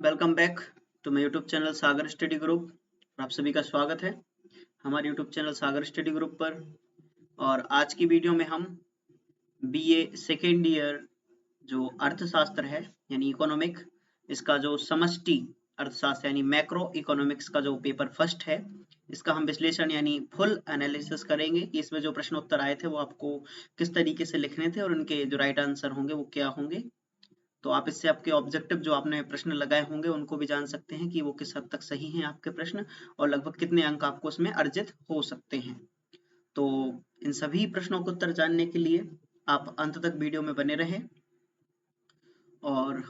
Welcome back to my YouTube channel Sagar study group. आप सभी का स्वागत है हमारे YouTube channel Sagar study group पर। और आज की वीडियो में हम बीए सेकेंड ईयर जो अर्थशास्त्र है यानी इकोनॉमिक, इसका जो समष्टि अर्थशास्त्र यानी मैक्रो इकोनॉमिक्स का जो पेपर फर्स्ट है, इसका हम विश्लेषण यानी फुल एनालिसिस करेंगे कि इसमें जो प्रश्न उत्तर आए थे वो आपको किस तरीके से लिखने थे और उनके जो राइट आंसर होंगे वो क्या होंगे। तो आप इससे आपके ऑब्जेक्टिव जो आपने प्रश्न लगाए होंगे उनको भी जान सकते हैं कि वो किस हद तक सही हैं आपके प्रश्न, और लगभग कितने अंक आपको उसमें अर्जित हो सकते हैं। तो इन सभी प्रश्नों को उत्तर जानने के लिए आप अंत तक वीडियो में बने रहें। और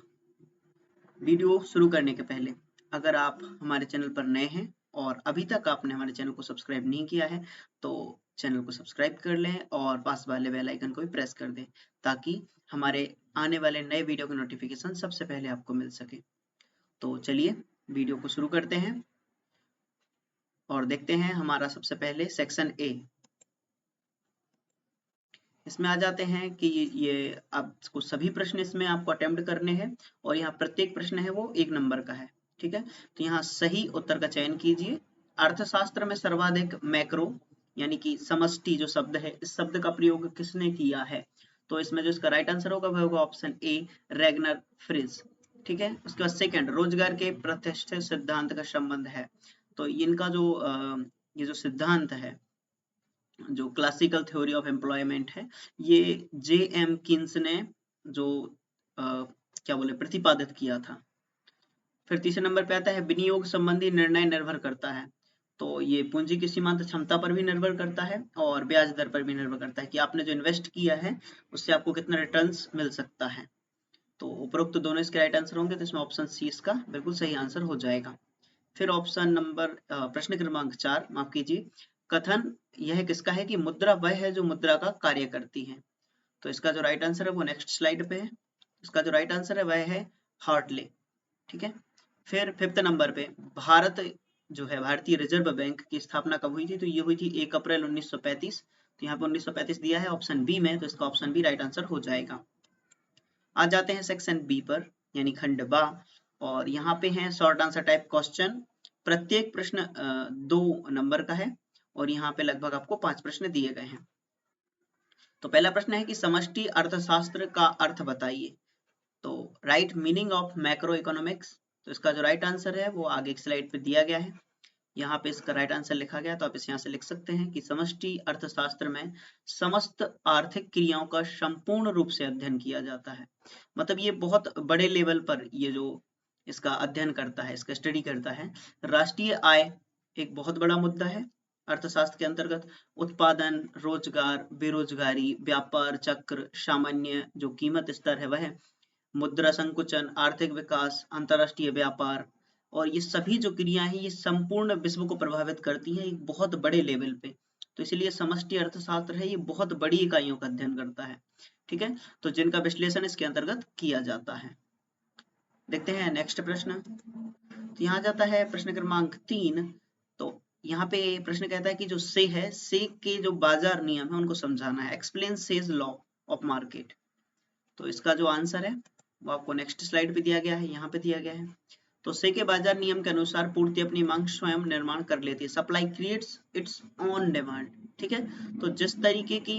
वीडियो शुरू करने के पहले अगर आप हमारे चैनल पर नए हैं और अभी तक आपने हमारे चैनल को सब्सक्राइब नहीं किया है तो चैनल को सब्सक्राइब कर लें और पास वाले बेल आइकन को भी प्रेस कर दें ताकि हमारे आने वाले नए वीडियो की नोटिफिकेशन सबसे पहले आपको मिल सके। तो चलिए वीडियो को शुरू करते हैं और देखते हैं हमारा सबसे पहले सेक्शन ए। इसमें आ जाते हैं कि ये आपको सभी प्रश्न इसमें आपको अटेम्प्ट करने हैं और यहाँ प्रत्येक प्रश्न है वो 1 नंबर का है। ठीक है, तो यहाँ सही उत्तर का चयन कीजिए। अर्थशास्त्र में सर्वाधिक मैक्रो यानी कि समष्टि जो शब्द है, इस शब्द का प्रयोग किसने किया है? तो इसमें जो इसका राइट आंसर होगा वह होगा ऑप्शन ए, रैगनर फ्रिज। ठीक है, उसके बाद सेकंड, रोजगार के प्रतिष्ठित सिद्धांत का संबंध है। तो इनका जो ये जो सिद्धांत है, जो क्लासिकल थ्योरी ऑफ एम्प्लॉयमेंट है, ये जे एम किन्स ने जो क्या बोले प्रतिपादित किया था। फिर तीसरे नंबर पे आता है विनियोग संबंधी निर्णय निर्भर करता है। तो ये पूंजी की सीमांत क्षमता पर भी निर्भर करता है और ब्याज दर पर भी निर्भर करता है कि आपने जो इन्वेस्ट किया है उससे आपको कितना रिटर्न्स मिल सकता है। तो उपरोक्त दोनों इसके राइट आंसर होंगे, तो इसमें ऑप्शन सी इसका बिल्कुल सही आंसर हो जाएगा। फिर ऑप्शन नंबर प्रश्न क्रमांक 4, माफ कीजिए, कथन यह किसका है कि मुद्रा वह है जो मुद्रा का कार्य करती है। तो इसका जो राइट आंसर है वो नेक्स्ट स्लाइड पे है। इसका जो राइट आंसर है वह है हार्टले। ठीक है, फिर फिफ्थ नंबर पे भारत जो है भारतीय रिजर्व बैंक की स्थापना कब हुई थी? तो ये हुई थी 1 अप्रैल 1935। तो यहाँ पे 1935 दिया है ऑप्शन बी में, तो इसका ऑप्शन बी राइट आंसर हो जाएगा। आ जाते हैं सेक्शन बी पर यानी खंड बा, और यहाँ पे है शॉर्ट आंसर टाइप क्वेश्चन। प्रत्येक प्रश्न 2 नंबर का है और यहाँ पे लगभग आपको 5 प्रश्न दिए गए हैं। तो पहला प्रश्न है कि समष्टि अर्थशास्त्र का अर्थ बताइए। तो right meaning of macro economics, तो इसका जो राइट आंसर है वो आगे एक स्लाइड पे दिया गया है। यहाँ पे इसका राइट आंसर लिखा गया, तो आप इस यहाँ से लिख सकते हैं कि समष्टि अर्थशास्त्र में समस्त आर्थिक क्रियाओं का संपूर्ण रूप से अध्ययन किया जाता है। मतलब ये बहुत बड़े लेवल पर ये जो इसका अध्ययन करता है, इसका स्टडी करता है। राष्ट्रीय आय एक बहुत बड़ा मुद्दा है अर्थशास्त्र के अंतर्गत। उत्पादन, रोजगार, बेरोजगारी, व्यापार चक्र, सामान्य जो कीमत स्तर है वह, मुद्रा संकुचन, आर्थिक विकास, अंतरराष्ट्रीय व्यापार, और ये सभी जो क्रियाएं हैं ये संपूर्ण विश्व को प्रभावित करती हैं एक बहुत बड़े लेवल पे। तो इसलिए समष्टि अर्थशास्त्र है, ये बहुत बड़ी इकाइयों का अध्ययन करता है। ठीक है, तो जिनका विश्लेषण इसके अंतर्गत किया जाता है। देखते हैं नेक्स्ट प्रश्न। तो यहाँ जाता है प्रश्न क्रमांक 3। तो यहाँ पे प्रश्न कहता है कि जो से है, से के जो बाजार नियम है उनको समझाना है। Explain says law of market. तो इसका जो आंसर है वो आपको नेक्स्ट स्लाइड पे दिया गया है, यहाँ पे दिया गया है। तो से के बाजार नियम के अनुसार पूर्ति अपनी मांग स्वयं निर्माण कर लेती है। Supply creates its own demand. ठीक है, तो जिस तरीके की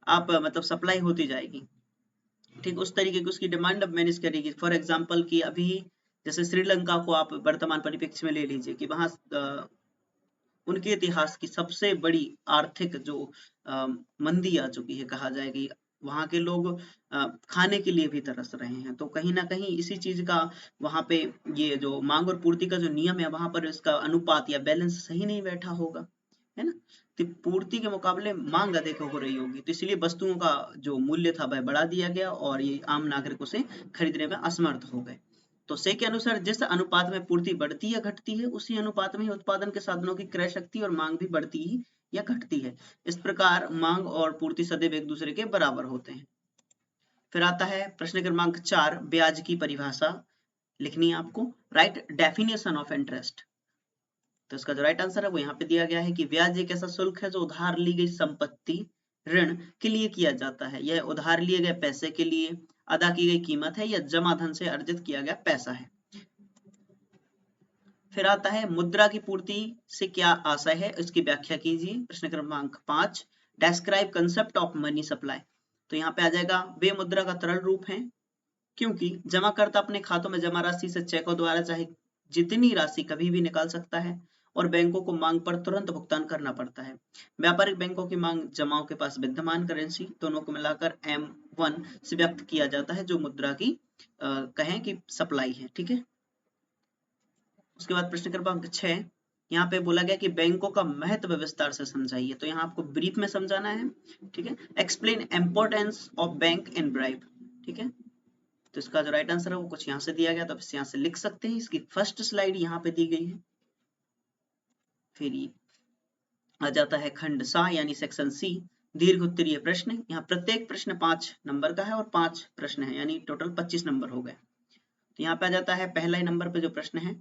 आप मतलब सप्लाई होती जाएगी, ठीक उस तरीके की उसकी डिमांड अब मैनेज करेगी। फॉर एग्जांपल कि अभी जैसे श्रीलंका को आप वर्तमान परिप्रेक्ष्य में ले लीजिए कि वहां उनके इतिहास की सबसे बड़ी आर्थिक जो मंदी आ चुकी है, कहा जाए कि वहां के लोग खाने के लिए भी तरस रहे हैं। तो कहीं ना कहीं इसी चीज का वहां पे ये जो मांग और पूर्ति का जो नियम है वहां पर इसका अनुपात या बैलेंस सही नहीं बैठा होगा, है ना। तो पूर्ति के मुकाबले मांग अधिक हो रही होगी, तो इसलिए वस्तुओं का जो मूल्य था वह बढ़ा दिया गया और ये आम नागरिकों से खरीदने में असमर्थ हो गए। तो से के अनुसार जिस अनुपात में पूर्ति बढ़ती या घटती है उसी अनुपात में ही उत्पादन के साधनों की क्रय शक्ति और मांग भी बढ़ती ही या घटती है। इस प्रकार मांग और पूर्ति सदैव एक दूसरे के बराबर होते हैं। फिर आता है प्रश्न क्रमांक 4, ब्याज की परिभाषा लिखनी है आपको। Right definition of interest. तो इसका जो राइट आंसर है वो यहाँ पे दिया गया है कि ब्याज एक ऐसा शुल्क है जो उधार ली गई संपत्ति, ऋण के लिए किया जाता है। यह उधार लिए गए पैसे के लिए अदा की गई कीमत है या जमा धन से अर्जित किया गया पैसा है। फिर आता है मुद्रा की पूर्ति से क्या आशय है, इसकी व्याख्या कीजिए। प्रश्न क्रमांक 5, describe concept of money supply. तो यहाँ पे आ जाएगा, वे मुद्रा का तरल रूप है क्योंकि जमाकर्ता अपने खातों में जमा राशि से चेकों द्वारा चाहे जितनी राशि कभी भी निकाल सकता है और बैंकों को मांग पर तुरंत भुगतान करना पड़ता है। व्यापारिक बैंकों की मांग जमाओं के पास विद्यमान करेंसी दोनों को मिलाकर M1 से व्यक्त किया जाता है, जो मुद्रा की कहें कि सप्लाई है। ठीक है, उसके बाद प्रश्न क्रमांक 6, यहाँ पे बोला गया कि बैंकों का महत्व विस्तार से समझाइए। तो यहाँ आपको ब्रीफ में समझाना है। ठीक है, explain importance of bank in bribe. ठीक है, तो इसका जो राइट आंसर है वो कुछ यहाँ से दिया गया, तो आप यहाँ से लिख सकते हैं। इसकी फर्स्ट स्लाइड यहाँ पे दी गई है। फिर आ जाता है खंड सा यानी सेक्शन सी, दीर्घ उत्तरीय प्रश्न। यहाँ प्रत्येक प्रश्न 5 नंबर का है और 5 प्रश्न है, यानी टोटल 25 नंबर हो गए। तो यहाँ पे आ जाता है पहला ही नंबर पे जो प्रश्न है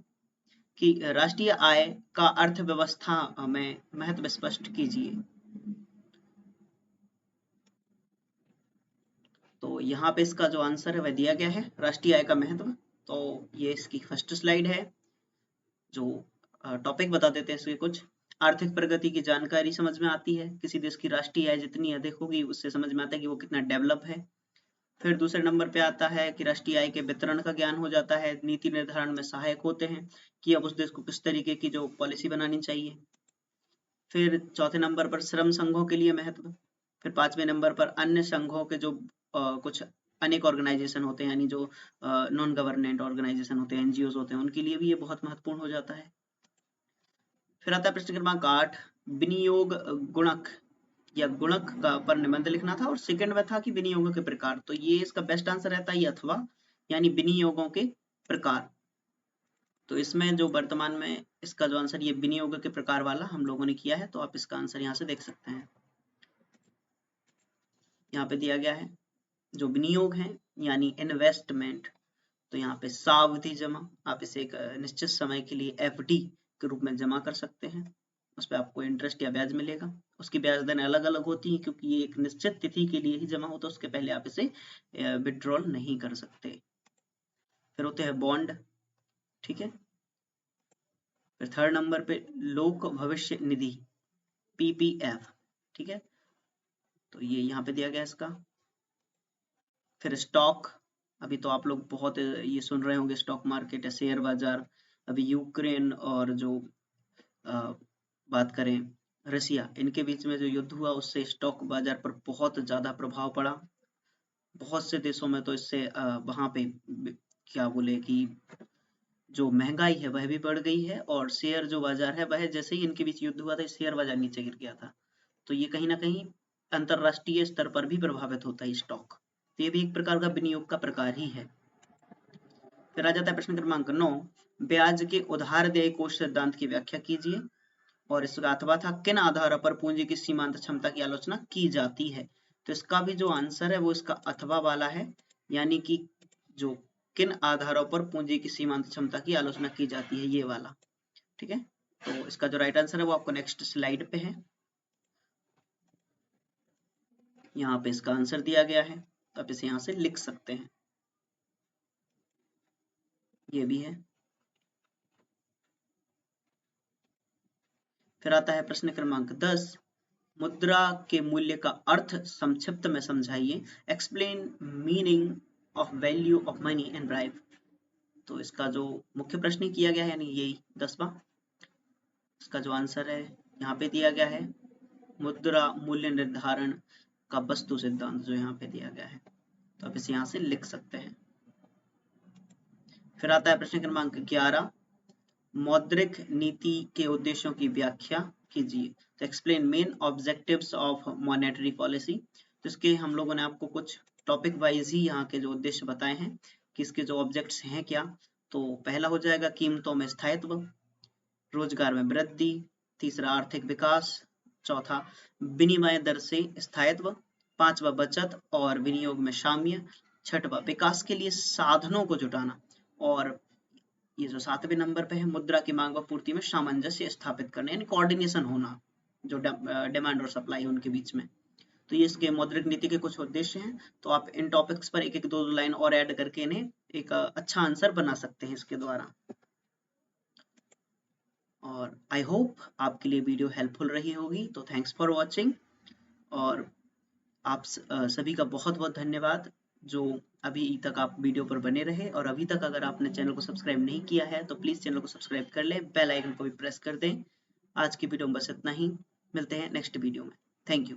कि राष्ट्रीय आय का अर्थव्यवस्था में महत्व स्पष्ट कीजिए। तो यहाँ पे इसका जो आंसर है वह दिया गया है, राष्ट्रीय आय का महत्व। तो ये इसकी फर्स्ट स्लाइड है, जो टॉपिक बता देते हैं इसके कुछ। आर्थिक प्रगति की जानकारी समझ में आती है, किसी देश की राष्ट्रीय आय जितनी अधिक होगी उससे समझ में आता है कि वो कितना डेवलप है। फिर दूसरे नंबर पे आता है कि राष्ट्रीय आय के वितरण का ज्ञान हो जाता है, नीति निर्धारण में सहायक होते हैं कि अब उस देश को किस तरीके की जो पॉलिसी बनानी चाहिए। फिर चौथे नंबर पर श्रम संघों के लिए महत्व। फिर पांचवें नंबर पर अन्य संघों के जो कुछ अनेक ऑर्गेनाइजेशन होते हैं, यानी जो नॉन गवर्नमेंट ऑर्गेनाइजेशन होते हैं, एनजीओ होते हैं, उनके लिए भी ये बहुत महत्वपूर्ण हो जाता है। फिर आता है प्रश्न क्रमांक 8, विनियोग गुणक या गुणक का पर निबंध लिखना था और सेकंड में था कि विनियोगों के प्रकार। तो ये इसका बेस्ट आंसर रहता है अथवा, यानी विनियोगों के प्रकार। तो इसमें जो वर्तमान में इसका जो आंसर ये विनियोग के प्रकार वाला हम लोगों ने किया है, तो आप इसका आंसर यहाँ से देख सकते हैं। यहाँ पे दिया गया है जो विनियोग है यानी इन्वेस्टमेंट, तो यहाँ पे सावधि जमा, आप इसे एक निश्चित समय के लिए FD के रूप में जमा कर सकते हैं। उस पर आपको इंटरेस्ट या ब्याज मिलेगा। उसकी ब्याज दरें अलग अलग होती हैं क्योंकि ये एक निश्चित तिथि के लिए ही जमा होता है, उसके पहले आप इसे विड्रॉल नहीं कर सकते। फिर होते हैं बॉन्ड। ठीक है, फिर थर्ड नंबर पे लोक भविष्य निधि PPF। ठीक है, तो ये यहाँ पे दिया गया इसका। फिर स्टॉक, अभी तो आप लोग बहुत ये सुन रहे होंगे, स्टॉक मार्केट है, शेयर बाजार। अभी यूक्रेन और जो बात करें रसिया, इनके बीच में जो युद्ध हुआ उससे स्टॉक बाजार पर बहुत ज्यादा प्रभाव पड़ा। बहुत से देशों में तो इससे वहां पे क्या बोले कि जो महंगाई है वह भी बढ़ गई है, और शेयर जो बाजार है वह जैसे ही इनके बीच युद्ध हुआ था शेयर बाजार नीचे गिर गया था। तो ये कहीं ना कहीं अंतरराष्ट्रीय स्तर पर भी प्रभावित होता है स्टॉक। तो ये भी एक प्रकार का विनियोग का प्रकार ही है। फिर आ जाता है प्रश्न क्रमांक 9, ब्याज के उधार देय कोष सिद्धांत की व्याख्या कीजिए। और इसका अथवा था, किन आधारों पर पूंजी की सीमांत क्षमता की आलोचना की जाती है। तो इसका भी जो आंसर है वो इसका अथवा वाला है, यानी कि जो किन आधारों पर पूंजी की सीमांत क्षमता की आलोचना की जाती है, ये वाला। ठीक है, तो इसका जो राइट आंसर है वो आपको नेक्स्ट स्लाइड पे है। यहाँ पे इसका आंसर दिया गया है, तो आप इसे यहाँ से लिख सकते हैं। ये भी है। फिर आता है प्रश्न क्रमांक 10, मुद्रा के मूल्य का अर्थ संक्षिप्त में समझाइए। Explain meaning of value of money and bribe. तो इसका जो मुख्य प्रश्न किया गया है, यानी यही 10वां, इसका जो आंसर है यहाँ पे दिया गया है, मुद्रा मूल्य निर्धारण का वस्तु सिद्धांत जो यहाँ पे दिया गया है, तो आप इसे यहाँ से लिख सकते हैं। फिर आता है प्रश्न क्रमांक 11, मौद्रिक नीति के उद्देश्यों की व्याख्या कीजिए। तो explain main objectives of monetary policy. तो इसके हम लोगों ने आपको कुछ टॉपिक वाइज ही यहाँ के जो उद्देश्य बताए हैं कि इसके जो ऑब्जेक्ट्स हैं क्या। तो पहला हो जाएगा कीमतों में स्थायित्व, रोजगार में वृद्धि, तीसरा आर्थिक विकास, चौथा विनिमय दर से स्थायित्व, पांचवा बचत और विनियोग में साम्य, छठवा विकास के लिए साधनों को जुटाना, और ये जो 7वें नंबर पे है, मुद्रा की मांग व पूर्ति में सामंजस्य स्थापित करना, यानी कोऑर्डिनेशन होना जो डिमांड और सप्लाई उनके बीच में। तो ये इसके मौद्रिक नीति के कुछ उद्देश्य हैं। तो आप इन टॉपिक्स पर एक एक दो लाइन और ऐड करके इन्हें एक अच्छा आंसर बना सकते हैं इसके द्वारा। और आई होप आपके लिए वीडियो हेल्पफुल रही होगी। तो थैंक्स फॉर वॉचिंग, और आप सभी का बहुत बहुत धन्यवाद जो अभी तक आप वीडियो पर बने रहे। और अभी तक अगर आपने चैनल को सब्सक्राइब नहीं किया है तो प्लीज़ चैनल को सब्सक्राइब कर लें, बेल आइकन को भी प्रेस कर दें। आज की वीडियो में बस इतना ही, मिलते हैं नेक्स्ट वीडियो में। Thank you.